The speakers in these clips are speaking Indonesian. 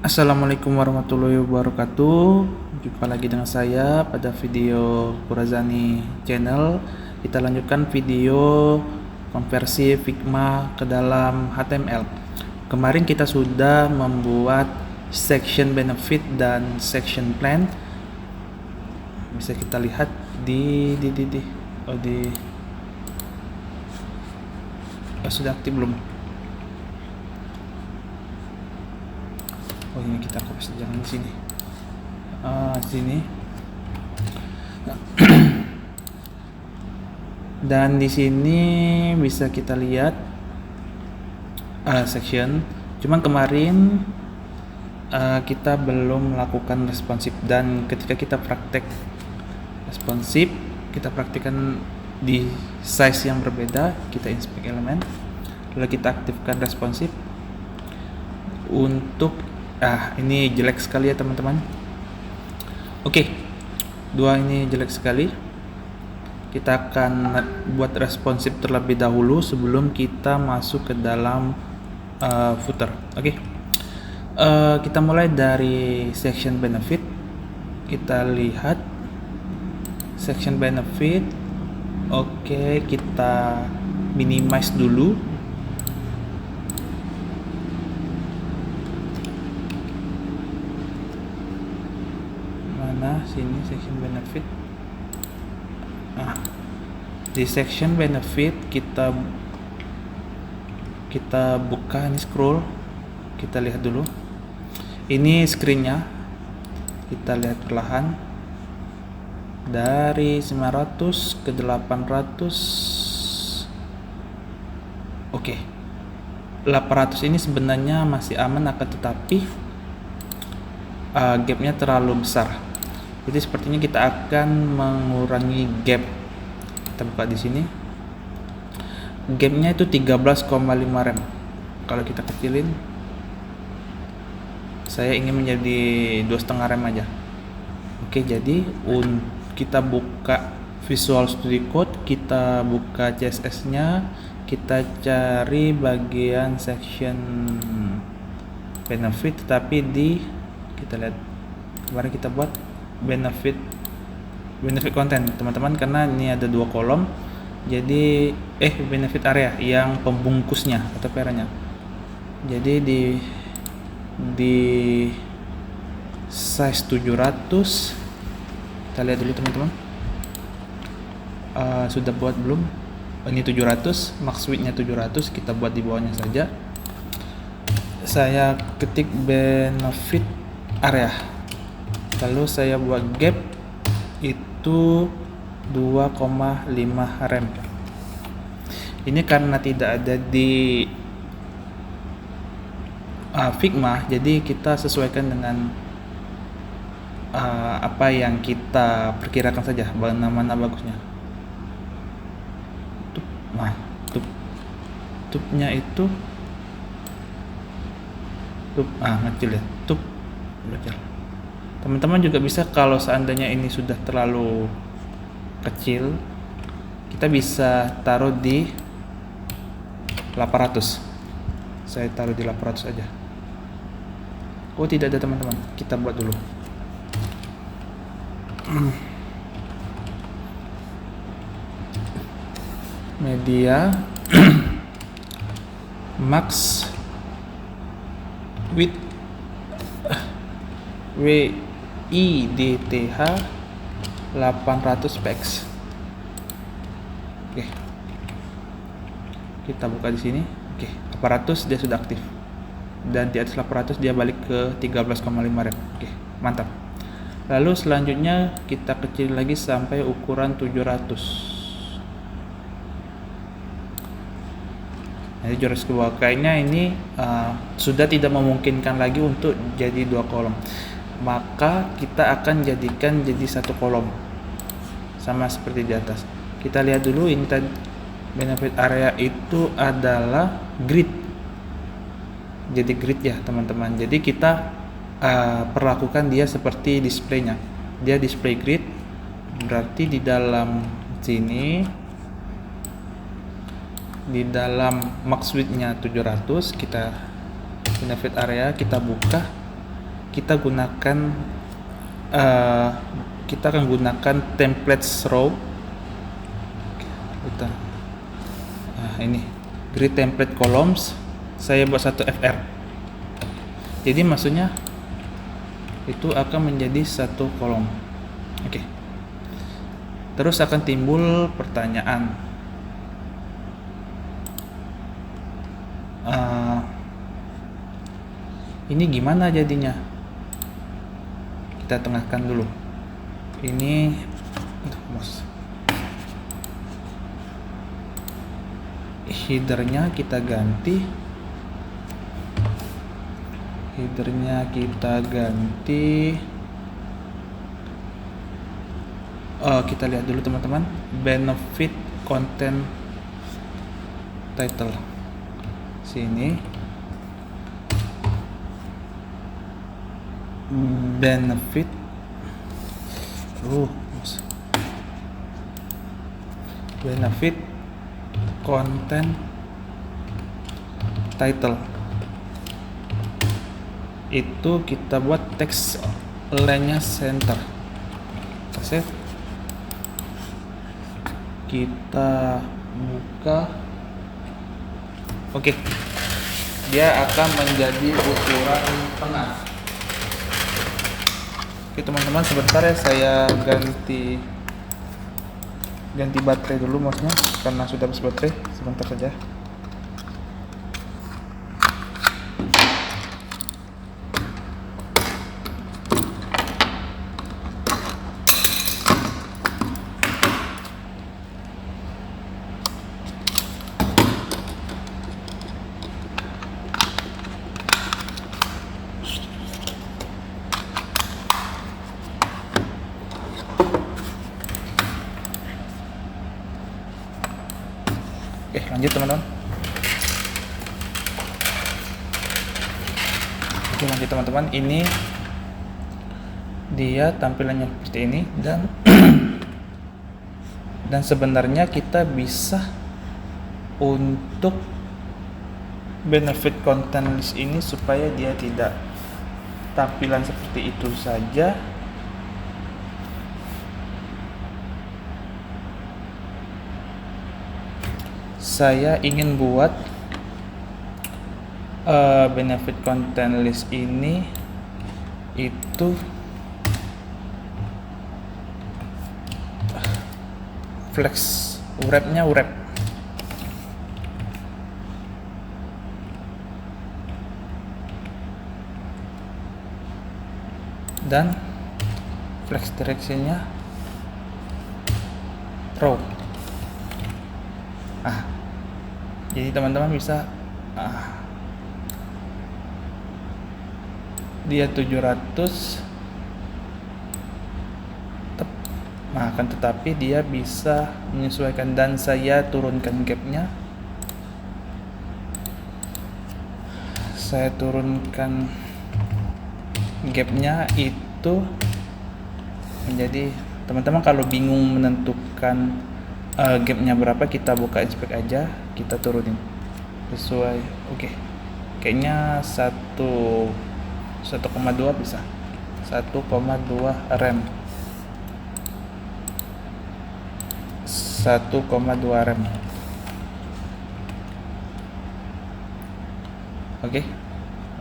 Assalamualaikum warahmatullahi wabarakatuh. Jumpa lagi dengan saya pada video Qurazani Channel. Kita lanjutkan video konversi Figma ke dalam HTML. Kemarin kita sudah membuat section benefit dan section plan. Bisa kita lihat sudah aktif belum? Oh, ini kita copy jangan di sini. Sini. Dan di sini bisa kita lihat section. Cuman kemarin kita belum melakukan responsif, dan ketika kita praktek responsif, kita praktikkan di size yang berbeda. Kita inspect elemen, lalu kita aktifkan responsif untuk ini jelek sekali ya teman-teman. Oke, ini jelek sekali. Kita akan buat responsif terlebih dahulu sebelum kita masuk ke dalam footer. Oke. Kita mulai dari section benefit. Kita lihat section benefit. Oke, kita minimize dulu. Sini section benefit. Di section benefit kita buka, ini scroll, kita lihat dulu. Ini screennya, kita lihat perlahan dari 900 ke 800. Oke, 800 ini sebenarnya masih aman, akan tetapi gapnya terlalu besar. Jadi sepertinya kita akan mengurangi gap. Kita buka di sini. Gapnya itu 13,5 rem. Kalau kita kecilin, saya ingin menjadi 2,5 rem aja. Oke, jadi kita buka Visual Studio Code, kita buka CSS-nya, kita cari bagian section benefit, tetapi kita lihat kemarin kita buat benefit content teman-teman, karena ini ada 2 kolom. Jadi benefit area yang pembungkusnya atau peranya. Jadi di size 700, kita lihat dulu teman-teman. Sudah buat belum? Ini 700, max width-nya 700, kita buat di bawahnya saja. Saya ketik benefit area, lalu saya buat gap itu 2,5 rem. Ini karena tidak ada di Figma, jadi kita sesuaikan dengan apa yang kita perkirakan saja, mana bagusnya. Tubnya itu ngecil ya, tub kecil. Teman-teman juga bisa, kalau seandainya ini sudah terlalu kecil, kita bisa taruh di 800. Saya taruh di 800 aja. Oh, tidak ada teman-teman, kita buat dulu. Media max width WIDTH 800 px. Oke. Kita buka di sini. Oke, 800 dia sudah aktif. Dan di atas 800 dia balik ke 13,5 rem. Oke, mantap. Lalu selanjutnya kita kecil lagi sampai ukuran 700. Jadi 700 ke bawah. Kayaknya ini sudah tidak memungkinkan lagi untuk jadi 2 kolom. Maka kita akan jadikan jadi 1 kolom, sama seperti di atas. Kita lihat dulu, ini tadi benefit area itu adalah grid. Jadi grid ya teman-teman. Jadi kita perlakukan dia seperti displaynya. Dia display grid, berarti di dalam sini, di dalam max width-nya 700, kita benefit area kita buka, kita gunakan kita akan gunakan template row. Kita ini grid template columns, saya buat satu FR. Jadi maksudnya itu akan menjadi satu kolom. Oke. Terus akan timbul pertanyaan, ini gimana jadinya? Kita tengahkan dulu. Ini headernya kita ganti. Kita lihat dulu teman-teman, benefit content title sini, benefit content title itu kita buat text line-nya center. Save. Kita buka. Oke. Dia akan menjadi ukuran tengah. Oke teman-teman, sebentar ya, saya ganti baterai dulu mouse-nya karena sudah habis baterai. Sebentar saja. Oke, lanjut teman-teman. Ini dia tampilannya seperti ini, dan sebenarnya kita bisa untuk benefit content list ini supaya dia tidak tampilan seperti itu saja. Saya ingin buat benefit content list ini itu flex wrapnya wrap. Dan flex directionnya row. Jadi teman-teman bisa dia 700 akan tetapi dia bisa menyesuaikan, dan saya turunkan gapnya. Itu menjadi, teman-teman kalau bingung menentukan gapnya berapa, kita buka inspect aja, kita turunin sesuai. Oke. Kayaknya 1,2 bisa, 1,2 rem, 1,2 rem. Oke,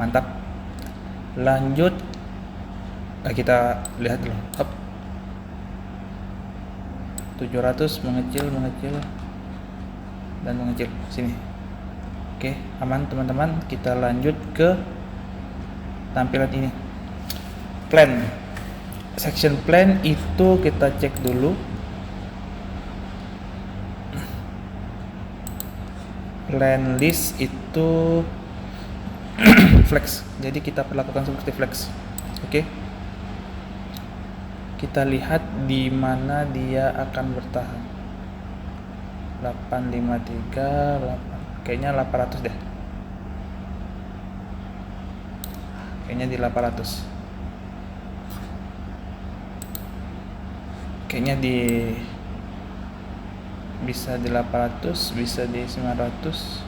mantap. Lanjut, kita lihat dulu. 700 mengecil dan mengecil sini. Oke, aman teman-teman. Kita lanjut ke tampilan ini. Plan, section plan itu kita cek dulu. Plan list itu flex, jadi kita perlakukan seperti flex. Oke. Kita lihat di mana dia akan bertahan. 853, kayaknya 800 deh. Kayaknya di 800. Kayaknya bisa di 800, bisa di 900.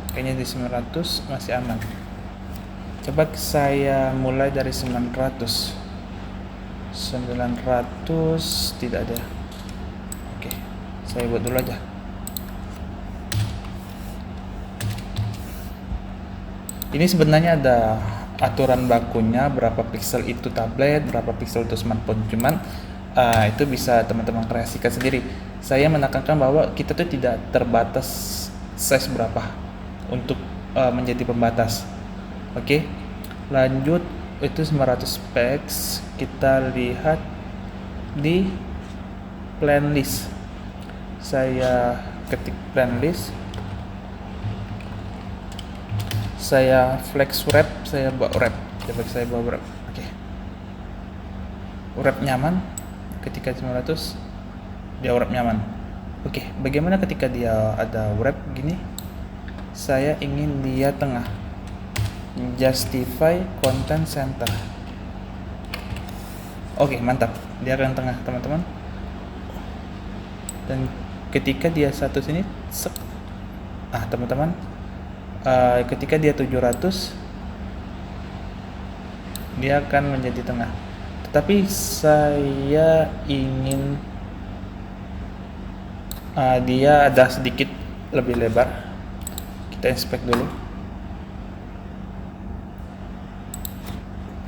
Kayaknya di 900 masih aman. Coba saya mulai dari 900 tidak ada. Oke, saya buat dulu aja. Ini sebenarnya ada aturan bakunya berapa pixel itu tablet, berapa pixel itu smartphone. Cuman itu bisa teman-teman kreasikan sendiri. Saya menekankan bahwa kita tuh tidak terbatas size berapa untuk menjadi pembatas. Oke, lanjut. Itu 900 px. Kita lihat di playlist. Saya ketik playlist, saya flex wrap, saya buat wrap. Coba saya buat wrap. Oke, wrap nyaman. Ketika 900 dia wrap nyaman. Oke, bagaimana ketika dia ada wrap gini? Saya ingin dia tengah. Justify content center. Oke, mantap. Dia akan tengah, teman-teman. Dan ketika dia satu sini, teman-teman, ketika dia 700, dia akan menjadi tengah. Tetapi saya ingin dia ada sedikit lebih lebar. Kita inspect dulu.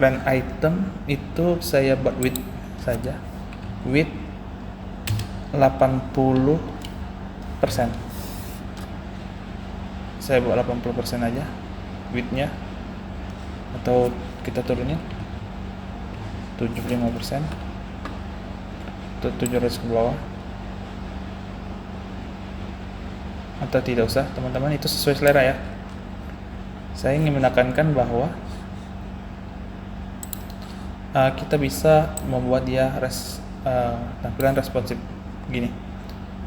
Plan item itu saya buat width saja, width 80%. Saya buat 80% aja widthnya, atau kita turunin 75% atau 700 ke bawah, atau tidak usah, teman-teman, itu sesuai selera ya. Saya ingin menekankan bahwa kita bisa membuat dia tampilan responsif gini.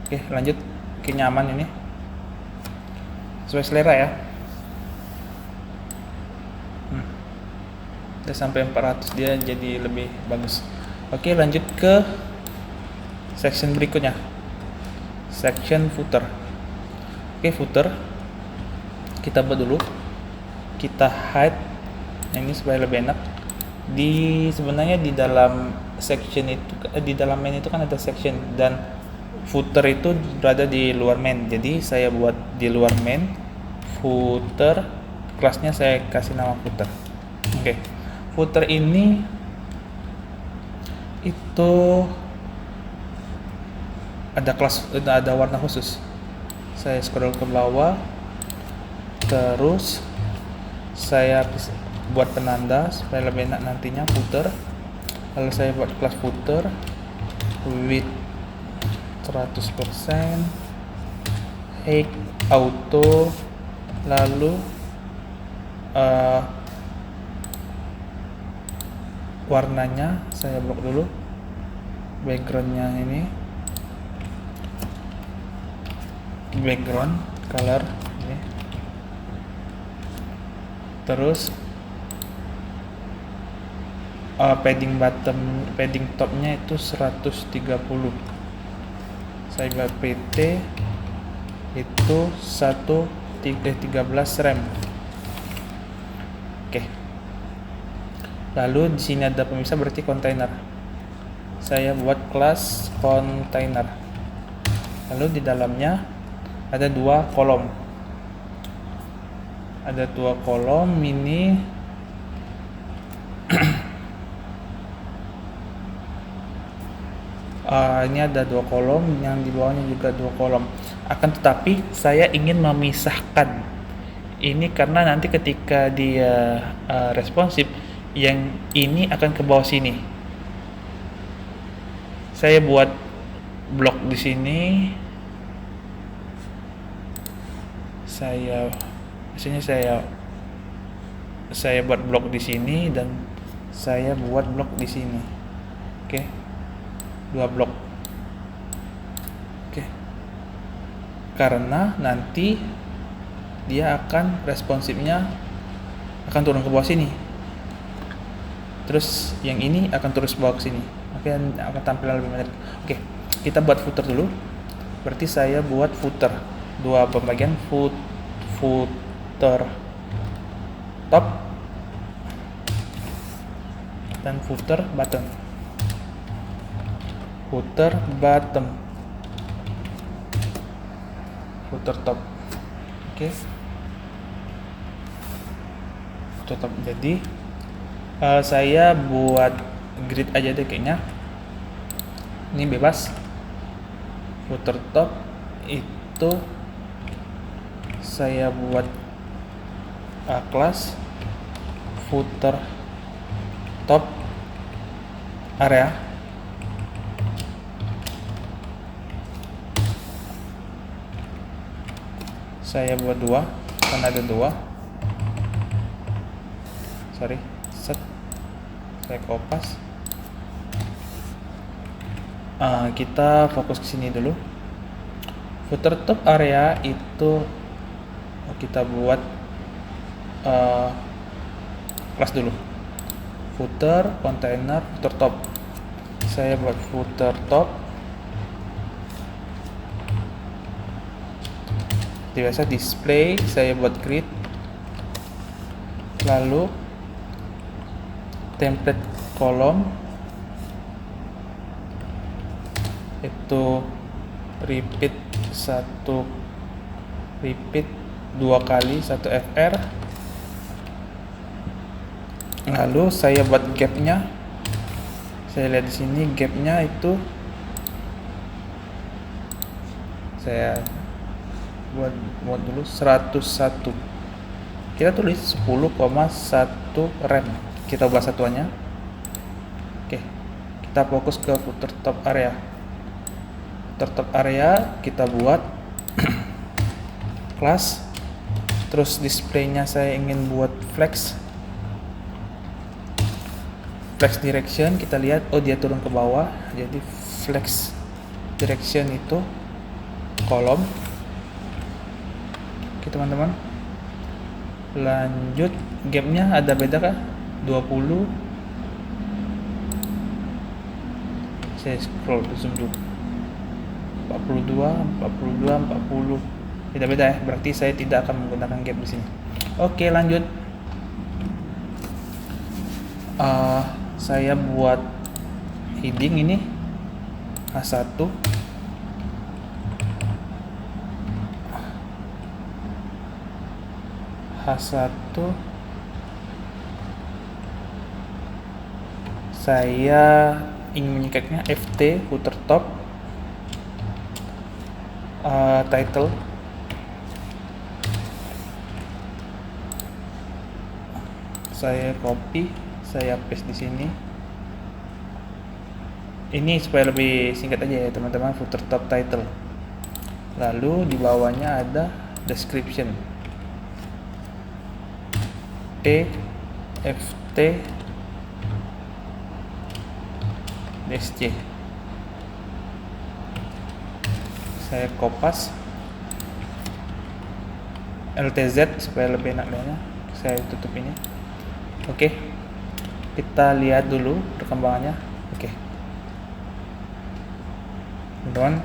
Oke, lanjut ke nyaman. Ini sesuai selera ya. Udah sampai 400, dia jadi lebih bagus. Oke, lanjut ke section berikutnya, section footer. Oke, footer kita buat dulu, kita hide ini supaya lebih enak. Sebenarnya di dalam section itu, di dalam main itu kan ada section, dan footer itu berada di luar main. Jadi saya buat di luar main footer, kelasnya saya kasih nama footer. Oke, footer ini itu ada kelas, ada warna khusus. Saya scroll ke bawah, terus saya buat penanda supaya lebih enak nantinya footer. Lalu saya buat kelas footer width 100%, height auto, lalu warnanya saya blok dulu, backgroundnya ini background color ini, terus padding bottom, padding topnya itu 130. Saya buat PT itu 13 rem. Oke. Lalu di sini ada pemisah, berarti kontainer. Saya buat kelas kontainer. Lalu di dalamnya ada 2 kolom. Ada 2 kolom ini. Ini ada 2 kolom, yang di bawahnya juga 2 kolom. Akan tetapi saya ingin memisahkan ini karena nanti ketika dia responsif, yang ini akan ke bawah sini. Saya buat blok di sini. Saya buat blok di sini, dan saya buat blok di sini. Oke. 2 blok. Oke. Karena nanti dia akan responsifnya akan turun ke bawah sini. Terus yang ini akan terus bawa ke sini. Oke, akan tampil lebih menarik. Oke, kita buat footer dulu. Berarti saya buat footer 2 pembagian, footer top, dan footer bottom. Footer bottom, footer top. Oke, footer top. Jadi saya buat grid aja deh kayaknya. Ini bebas. Footer top itu saya buat kelas footer top area. Saya buat 2 karena ada 2. Sorry, set. Saya kopas. Kita fokus ke sini dulu. Footer top area itu kita buat kelas dulu. Footer container footer top. Saya buat footer top. Biasa display saya buat grid. Lalu template kolom itu repeat 2 kali 1 fr. Lalu saya buat gapnya. Saya lihat di sini gapnya itu saya buat dulu 101. Kita tulis 10,1 rem. Kita ubah satuannya. Oke, kita fokus ke footer top area. Footer top area kita buat kelas. Terus displaynya saya ingin buat flex direction. Kita lihat, oh dia turun ke bawah, jadi flex direction itu kolom. Oke teman-teman, lanjut. Gapnya ada beda kah? 20. Saya scroll ke zoom dulu. 42, 40. Beda-beda ya. Berarti saya tidak akan menggunakan gap di sini. Oke, lanjut. Saya buat heading ini H1. Saya ingin menyingkatnya FT footer top. Title saya copy, saya paste di sini. Ini supaya lebih singkat aja ya teman-teman, footer top title. Lalu di bawahnya ada description. FT DSC. Saya kopas LTZ supaya lebih enak lihatnya. Saya tutup ini. Oke, kita lihat dulu perkembangannya. Oke, teman-teman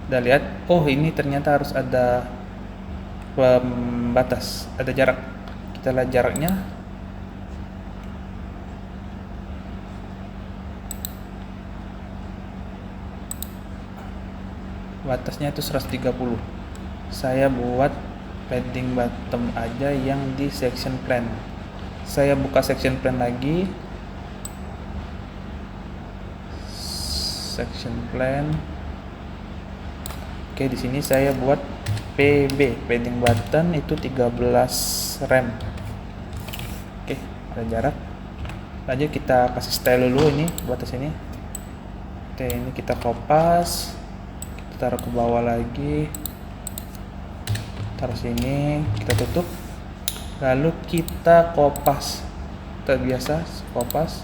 udah lihat, oh ini ternyata harus ada pembatas, ada jarak. Kita lihat jaraknya. Batasnya itu 130. Saya buat padding bottom aja yang di section plan. Saya buka section plan lagi. Section plan. Oke, di sini saya buat PB, padding button itu 13 rem. Oke, ada jarak. Lanjut kita kasih style dulu ini batas ini. Oke, ini kita kopas. Taruh ke bawah lagi, taruh sini, kita tutup, lalu kita kopas. Kita biasa kopas.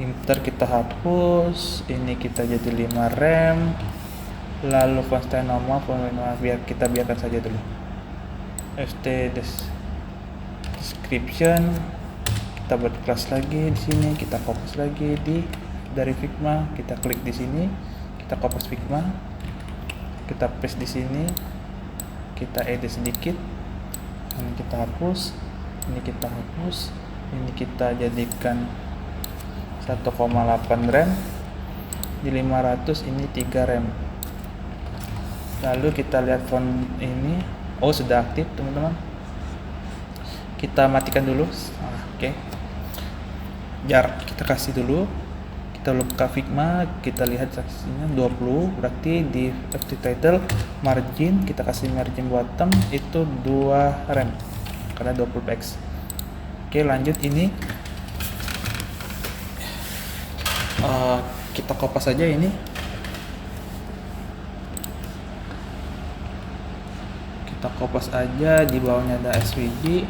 Inter kita hapus, ini kita jadi 5 rem, lalu font style normal, biar kita biarkan saja dulu. FT description. Kita buat kelas lagi di sini, kita kopas lagi dari Figma, kita klik di sini, kita kopas Figma, kita paste di sini, kita edit sedikit, ini kita hapus, ini kita hapus, ini kita jadikan 1,8 rem, di 500 ini 3 rem. Lalu kita lihat font ini, oh sudah aktif teman-teman. Kita matikan dulu. Oke. Jarak kita kasih dulu. Kita buka Figma, kita lihat saksinya 20, berarti di FT title margin kita kasih margin bottom itu 2 rem karena 20 px. Oke, lanjut ini kita kopas saja ini. Kita kopas aja, di bawahnya ada SVG.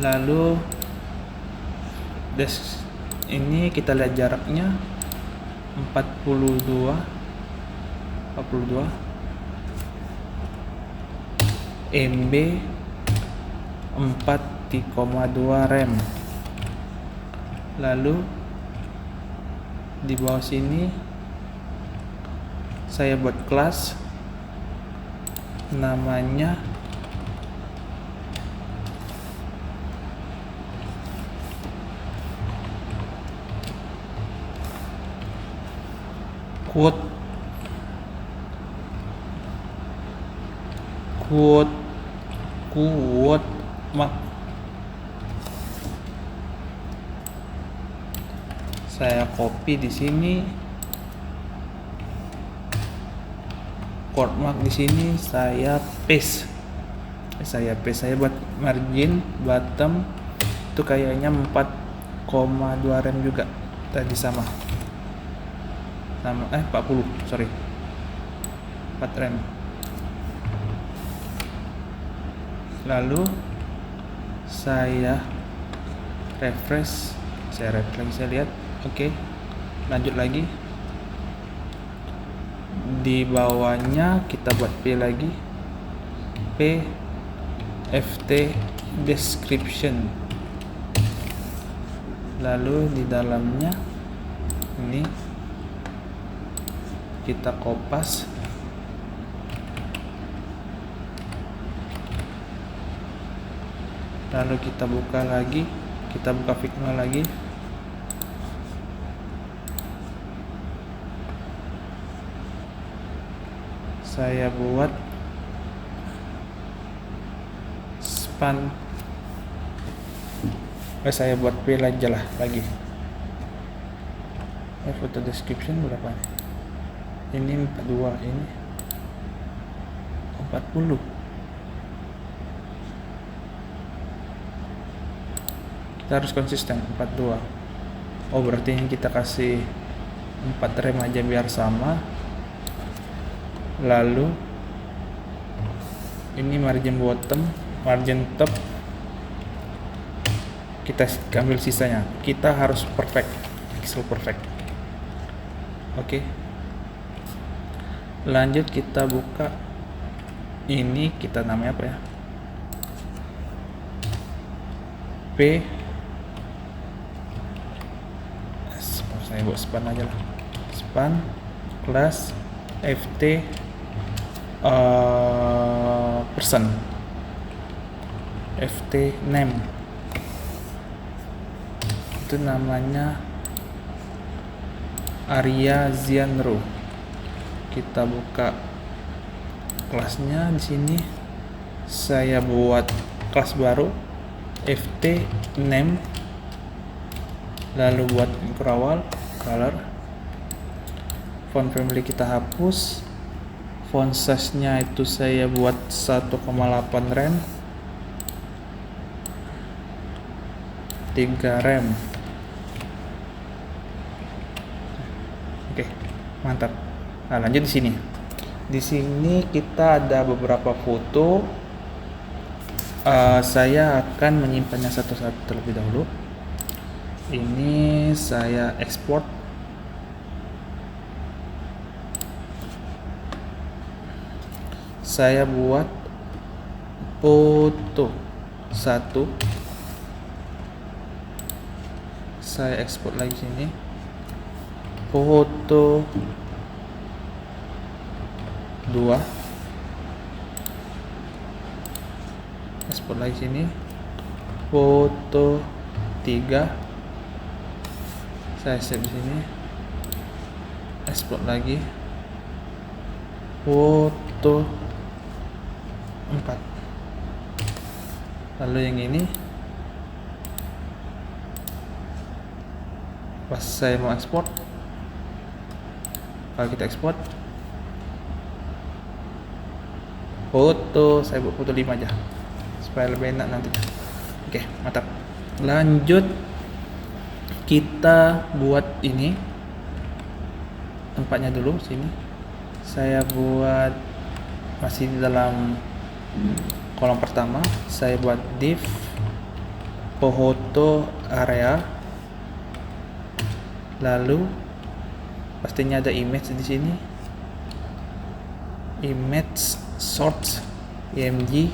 Lalu ini kita lihat jaraknya 42 MB 4,2 rem. Lalu di bawah sini saya buat kelas namanya quote mark. Saya copy di sini, quote mark di sini saya paste. Saya buat margin bottom itu kayaknya 4,2 rem juga tadi sama 40, sorry, 4 rem. Lalu saya refresh, saya lihat. Oke, lanjut lagi. Di bawahnya kita buat P lagi, P FT description. Lalu di dalamnya ini kita kopas, lalu kita buka lagi, kita buka Figma lagi. Saya buat span, saya buat P aja lah lagi. Photo description berapa? Ini 42, ini 40. Kita harus konsisten 42. Oh, berarti yang kita kasih 4 rem aja biar sama. Lalu ini margin bottom, margin top kita ambil sisanya. Kita harus perfect, pixel perfect. Oke. Lanjut kita buka ini, kita namanya apa ya, P, saya buat span aja lah, span class FT person, FT name itu namanya Arya Zianro. Kita buka kelasnya di sini. Saya buat kelas baru FT name, lalu buat awal color, font family kita hapus, font size nya itu saya buat 1,8 rem, 3 rem. Oke, mantap. Nah, lanjut di sini. Di sini kita ada beberapa foto. Saya akan menyimpannya satu-satu terlebih dahulu. Ini saya ekspor. Saya buat foto 1. Saya ekspor lagi sini. Foto 2. export lagi sini, foto 3, saya save di sini, export lagi, foto 4. Lalu yang ini pas saya mau ekspor, kalau kita ekspor foto, saya buat foto 5 aja supaya lebih enak nanti. Oke, mantap. Lanjut kita buat ini tempatnya dulu sini. Saya buat masih di dalam kolom pertama, saya buat div photo area, lalu pastinya ada image di sini, image source img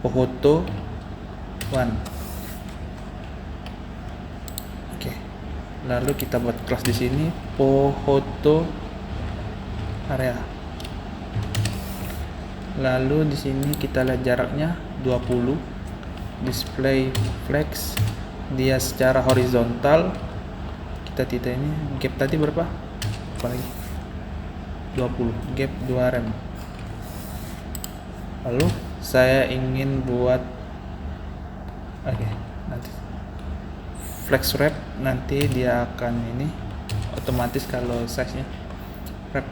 photo 1. Oke, lalu kita buat kelas di sini photo area. Lalu di sini kita lihat jaraknya 20. Display flex, dia secara horizontal. Kita titik ini, gap tadi berapa? Apa lagi? 20, gap 2 rem. Lalu saya ingin buat nanti flex wrap, nanti dia akan ini otomatis kalau size nya wrap.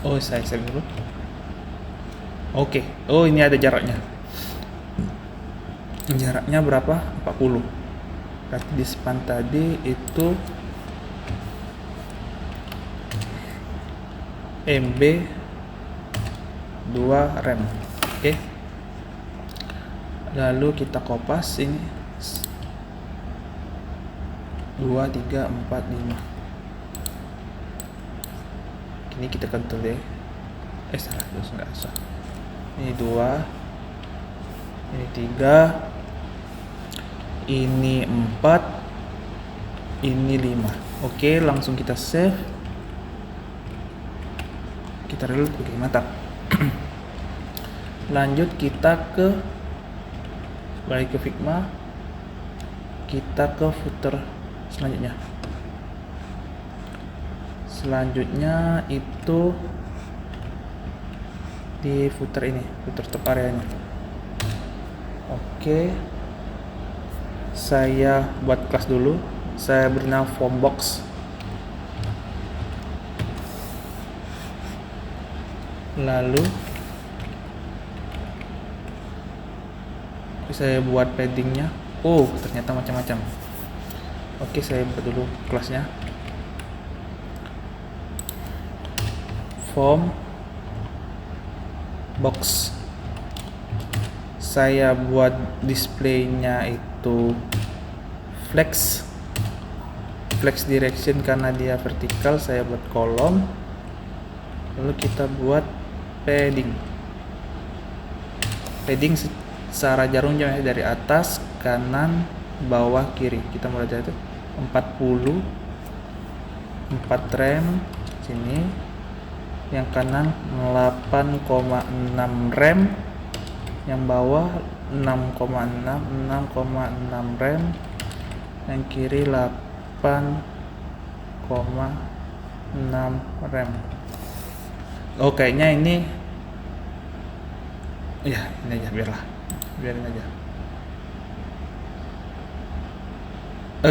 Oh, saya save dulu. Oke. Oh, ini ada jaraknya. Jaraknya berapa? 40. Berarti di span tadi itu MB 2 rem. Oke. Lalu kita kopas ini 2, 3, 4, 5. Ini kita control D. Salah, terus nggak usah. Ini 2, ini 3, ini 4, ini 5. Oke, langsung kita save. Kita reload. Oke, mantap. Lanjut kita balik ke Figma. Kita ke footer selanjutnya. Selanjutnya itu di footer ini, footer top areanya. Oke, saya buat kelas dulu. Saya beri nama form box. Lalu saya buat paddingnya. Oh, ternyata macam-macam. Oke, saya buat dulu kelasnya. Form box. Saya buat displaynya itu flex direction karena dia vertikal. Saya buat kolom, lalu kita buat padding secara jarum jam dari atas, kanan, bawah, kiri. Kita mulai dari itu 40, 4 rem sini. Yang kanan 8,6 rem, yang bawah 6,6 rem, yang kiri 8,6 rem. Oh, kayaknya ini ya, ini aja, biarin aja.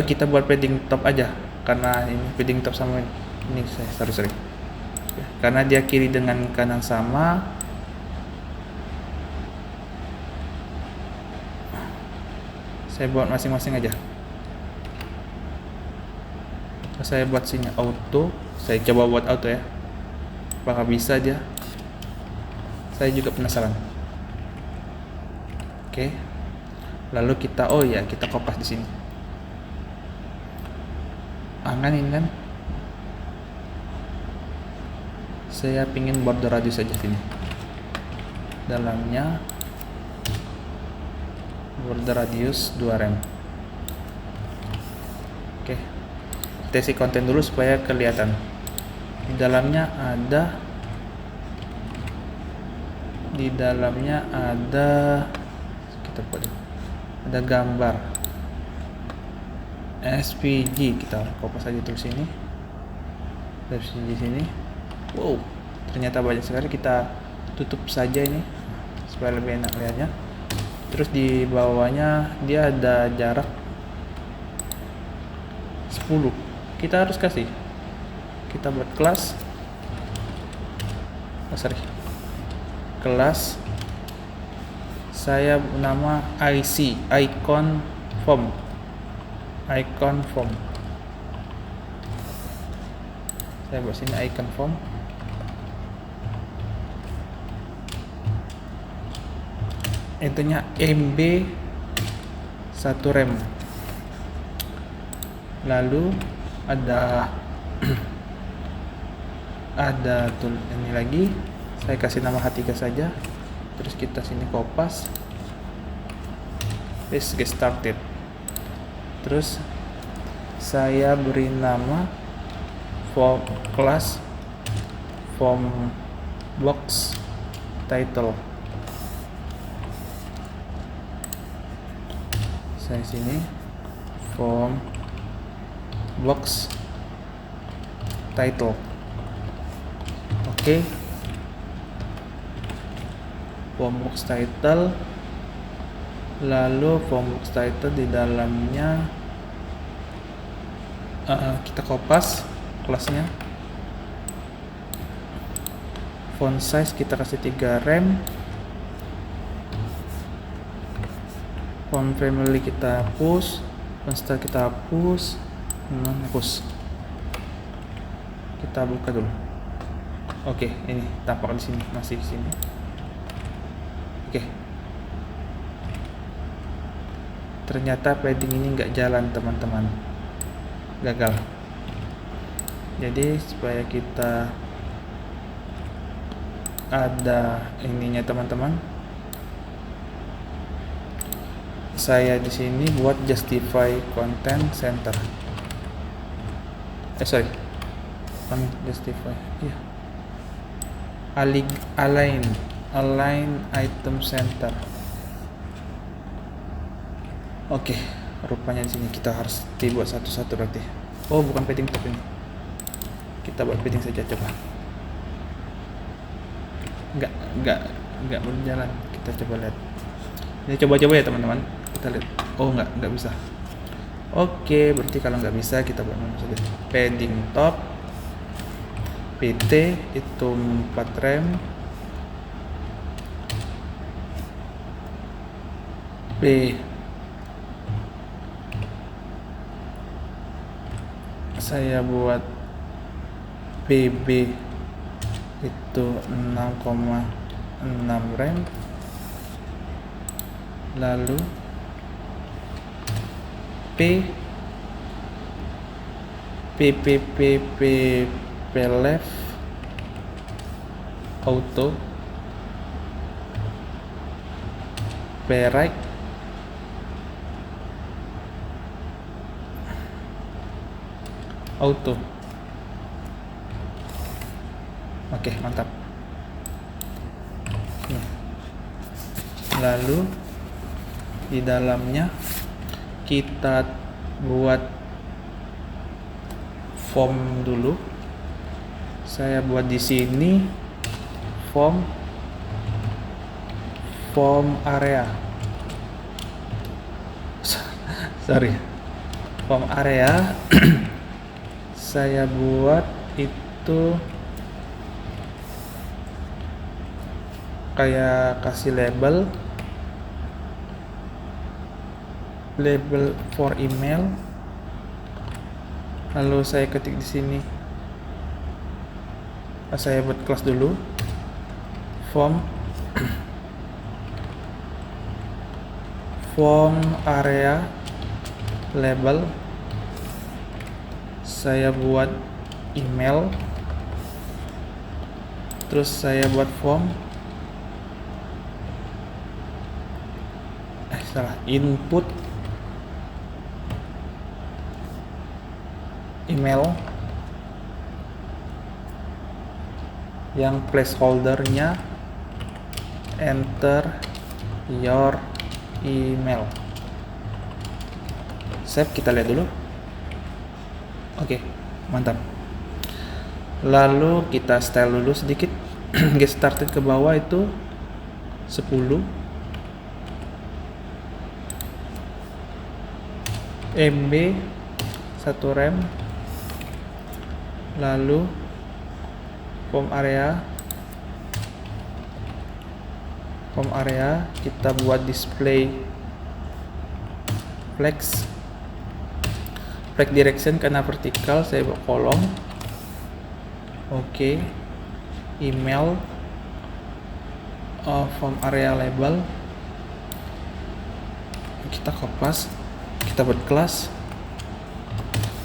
Kita buat padding top aja karena ini padding top sama ini saya sorry. Karena dia kiri dengan kanan sama, saya buat masing-masing aja. Saya buat sini auto. Saya coba buat auto ya, apakah bisa dia. Saya juga penasaran. Oke, lalu kita kita kopas di sini. Ini kan saya pingin border radius saja sini. Dalamnya border radius 2 rem. Oke. Kita isi konten dulu supaya kelihatan. Di dalamnya ada di dalamnya ada, kita buat dulu, ada gambar SVG, kita copy saja terus sini, SVG sini. Wow, ternyata banyak sekali. Kita tutup saja ini supaya lebih enak lihatnya. Terus di bawahnya dia ada jarak 10, kita harus kasih. Kita buat kelas, kelas saya nama IC, icon form. Saya buat sini icon form. Intinya MB 1 rem. Lalu ada ada tool ini lagi, saya kasih nama H3 saja. Terus kita sini kopas, let's get started. Terus saya beri nama form class form box title. Saya sini form box title. Oke. Form box title. Lalu form box title di dalamnya kita kopas kelasnya. Font size kita kasih 3 rem. Font family kita hapus, font style kita hapus, kita buka dulu. Oke, ini tampak di sini, masih di sini. Oke. Ternyata padding ini nggak jalan, teman-teman. Gagal. Jadi supaya kita ada ininya, teman-teman, saya di sini buat justify content center. Justify. Iya. Align item center. Oke, rupanya di sini kita harus dibuat satu-satu berarti. Oh, bukan padding top ini. Kita buat padding saja, coba. Enggak berjalan. Kita coba lihat. Ini coba-coba ya, teman-teman. Kita lihat. Oh, enggak bisa. Oke, berarti kalau nggak bisa kita buat nama saja. Padding top PT itu 4 rem. B saya buat PB itu 6,6 rem. Lalu P left auto, P right auto. Oke, mantap. Lalu di dalamnya kita buat form dulu. Saya buat di sini form area. Form area. Saya buat itu kayak kasih label for email. Lalu saya ketik di sini. Saya buat kelas dulu. Form area label. Saya buat email. Terus saya buat form input email yang placeholdernya enter your email. Save, kita lihat dulu. Oke, mantap. Lalu kita style dulu sedikit. Get started ke bawah itu 10 MB 1 rem. Lalu form area kita buat display flex direction karena vertikal, saya buat kolom. Oke. Email form area label kita kopas, kita buat kelas,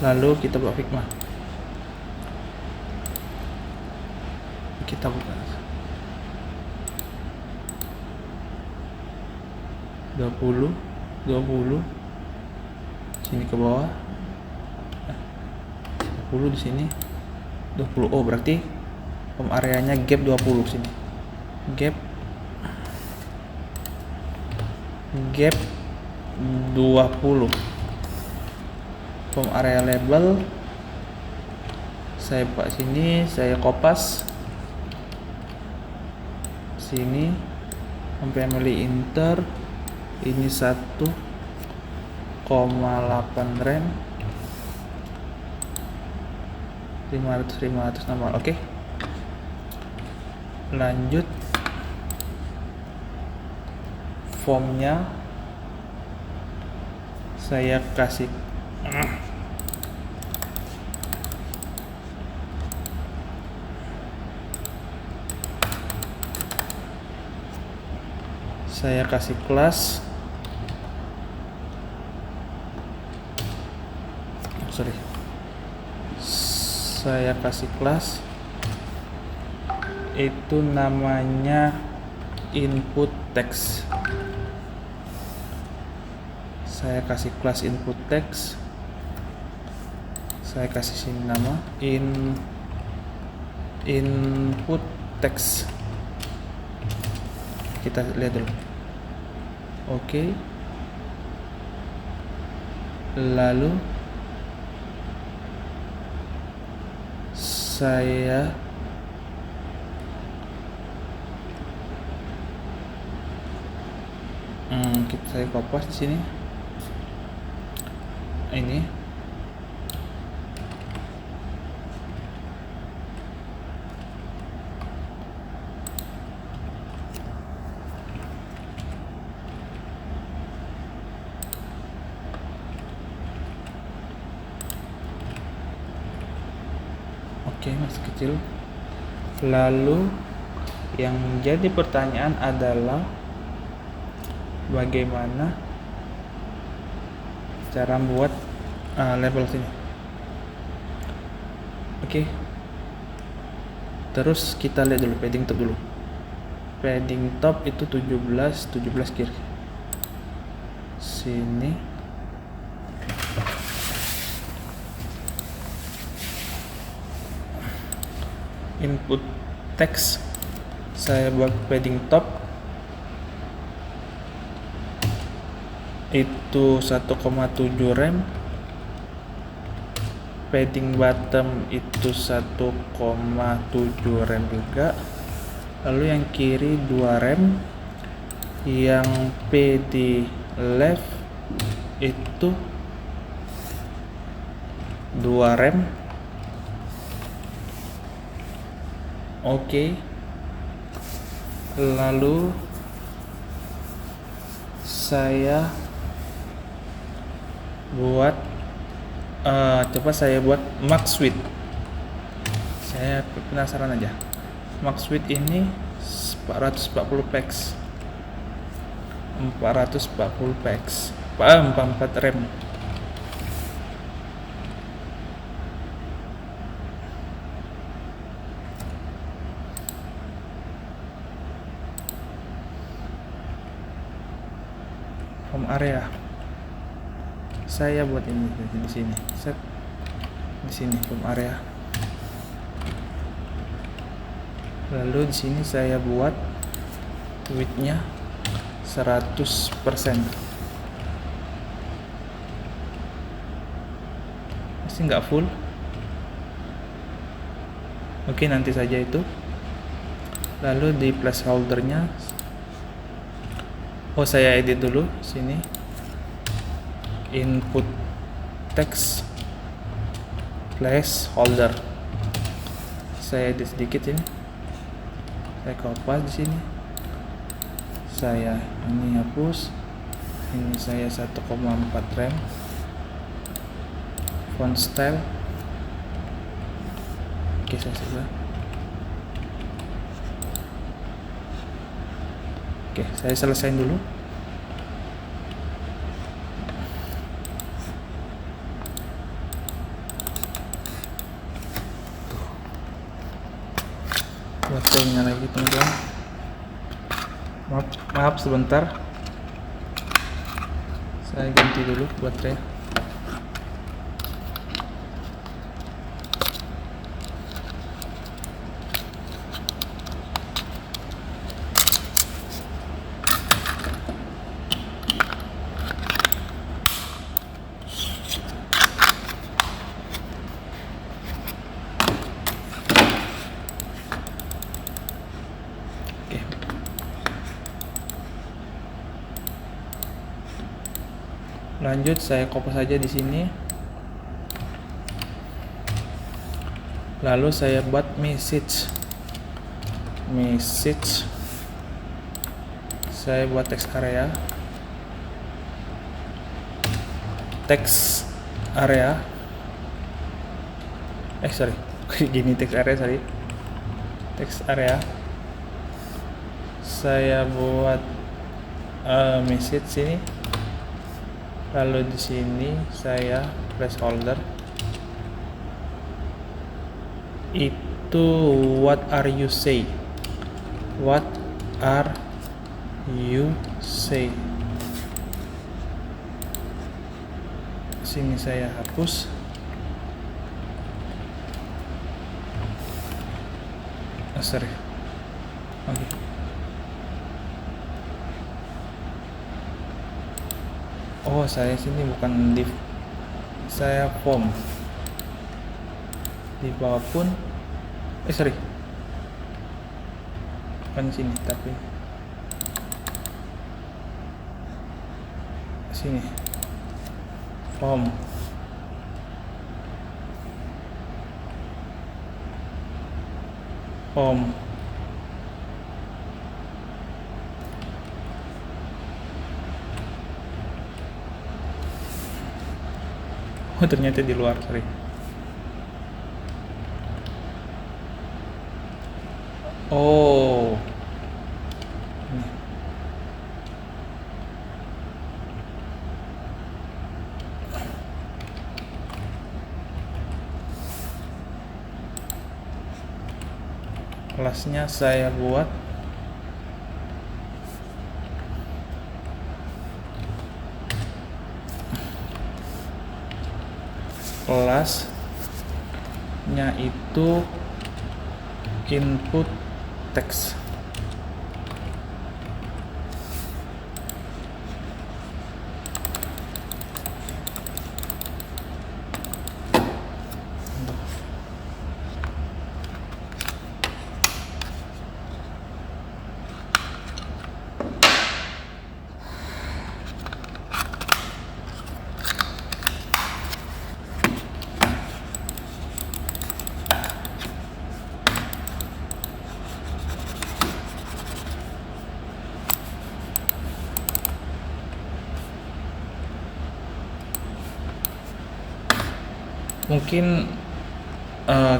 lalu kita buat Figma. Kita buka 20 sini ke bawah, 20 di sini, 20. Oh, berarti form areanya gap 20 sini. Gap 20. Form area label saya buka sini, saya kopas sini, family inter ini 1,8 rem, 500 normal. Oke. Lanjut, formnya saya kasih kelas, saya kasih kelas itu namanya input text. Saya kasih kelas input text, saya kasih sini nama input text. Kita lihat dulu. Oke. Lalu saya kopas di sini. Ini oke, masih kecil. Lalu yang jadi pertanyaan adalah bagaimana cara membuat label sini. Oke. Terus kita lihat dulu padding top dulu. Padding top itu 17 kiri. Sini. Input text saya buat padding top itu 1,7 rem, padding bottom itu 1,7 rem juga, lalu yang kiri 2 rem, yang PD left itu 2 rem. Oke. Lalu saya buat coba saya buat max width. Saya penasaran aja. Max width ini 440 px. 440 px. 44 rem. Home area saya buat ini di sini, set di sini home area. Lalu di sini saya buat width-nya 100%. Masih nggak full. Oke, nanti saja itu. Lalu di placeholder-nya, saya edit dulu sini. Input text placeholder. Saya edit sedikit ini. Saya kopas di sini. Saya ini hapus. Ini saya 1,4 rem. Font style. Oke, saya selesai. Oke, saya selesaiin dulu. Baterainya lagi, teman-teman. Maaf sebentar. Saya ganti dulu baterai. Lanjut, saya copy saja di sini. Lalu saya buat message. Saya buat text area. Text area. Text area. Saya buat message sini. Lalu di sini saya placeholder itu what are you say. Sini saya hapus. Oke. Saya sini bukan div, saya form. Di bawah pun bukan sini, tapi sini form. Ternyata di luar, kelasnya saya buat kelasnya itu input text. Mungkin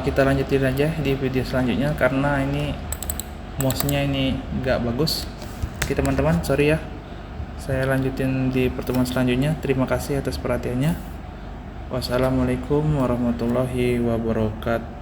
kita lanjutin aja di video selanjutnya karena ini mouse-nya ini nggak bagus. Oke teman-teman, sorry ya. Saya lanjutin di pertemuan selanjutnya. Terima kasih atas perhatiannya. Wassalamualaikum warahmatullahi wabarakatuh.